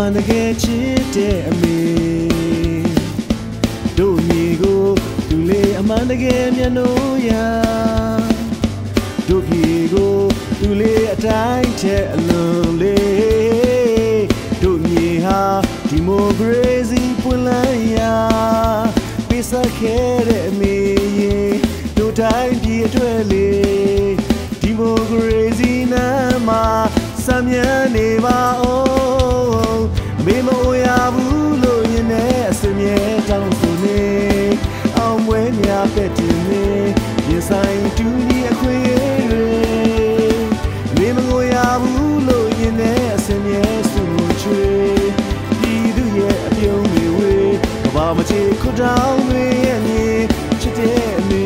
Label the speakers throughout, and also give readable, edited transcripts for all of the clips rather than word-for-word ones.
Speaker 1: န်တကယ်ချစ်တဲ့အမေတို့မြေကိုသူလေးအမှန်တကယ်မျက်နှာရတို့ပြေကိုသူလေးအတိုင်းထက်အလွန်လေးတို့မြေဟာဒီမိုကရေစီပွင့်လန်းရာပေးဆက်ခဲ့တဲ့အမေတို့တိုင်းပြည်အတွက်လေးဒီမိုကရေစီနာမှာစမ်းမြန်းနေပါအောင်အမေမအိုရဘူးလို့ရင်နဲ့အစမြဲတောင်းဆိုနေအောင်ဝဲများပဲ့တင်နေရင်ဆိုင်တူညီအခွင့်အရေးတွေအမေမအိုရဘူးလို့ရင်နဲ့အစမြဲဆွေးချွေပြည်သူရဲ့အပြုံးတွေဝေးကဘာမချေခွတောင်းတွေရဲ့မြေချစ်တဲ့အမေ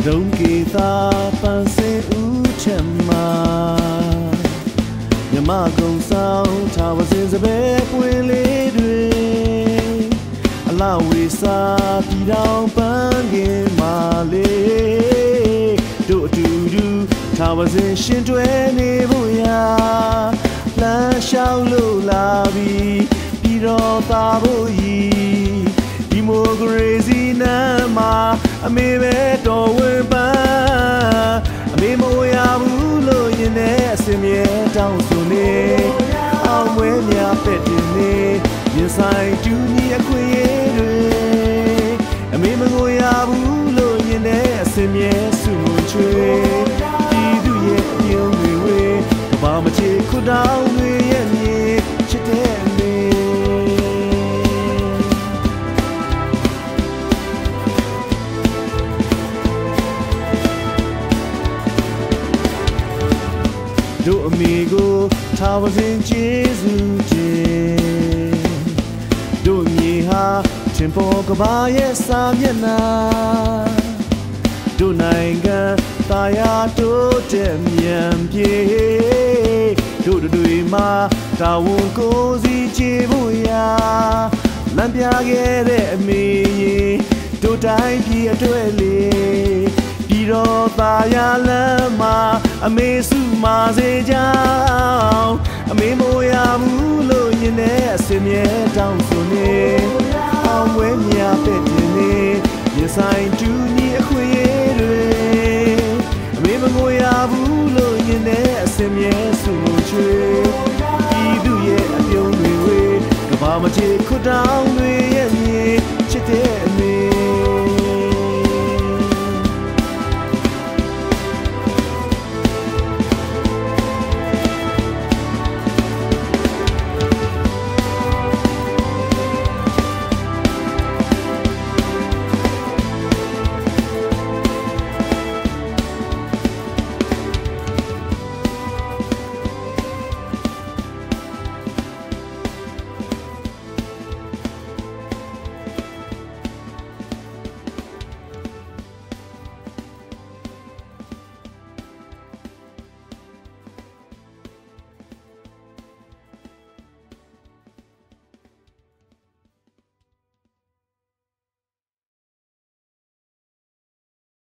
Speaker 1: ဒုံကေသာပန်းစင်ဦးချမ်းမာမြမကုံဆောင်ထားဝစင်စပယ်ပွင့်လေးတွေအလာဝေစာပြည်တော်ပန်းကင်မာလေးတို့အတူတူထားဝစင်ရှင်တွဲနေဖို့ရာလမ်းလျှောက်လို့လာပြီးပြည်တော်သားဖို့ဤဒီမိုကရေစီနာမှာအမေပဲတော်ဝင်ပန်းအမေမဝရဘူးလို့ရင်နဲ့အစင်မြဲတောင်းဆိုနေအောင်ဝဲများပဲ့တင်နေရင်ဆိုင်တူညီအခွင့်အရေးတွေအမေမဝရဘူးလို့ရင်နဲ့အစင်မြဲစုမချွေပြည်သူရဲ့အပြုံးတွေဝေးကဘာမချေခွတောင်းတွေရဲ့မြေချစ်တဲ့တို့အမေကိုထားဝစင်ကျေးဇူးတင်တို့မြေဟာချင်းပေါ်ကဘာရဲ့စာမျက်နှာတို့နိုင်ငံသာယာတိုးတက်မြန်ပြေတို့တွေမှာတာဝန်ကိုစီချေဖို့ရာလမ်းပြခဲ့တဲ့အမေတို့တိုင်းပြည်အတွက်လေးပြည်တော်သားရလမ်းမှာအမေစုမာစေကြောင်းအမေမိုးရဘူးလို့ရင်နဲ့အစင်မြဲတောင်းဆိုနေအောင်ဝဲမြပဲ့တင်နေရင်ဆိုင်တူညီအခွင့်အရေးတွေအမေမငိုရဘူးလို့ရင်နဲ့အစင်မြဲစုချွေပြည်သူရဲ့အပြုံးတွေဝေးကဘာမချေခွတောင်း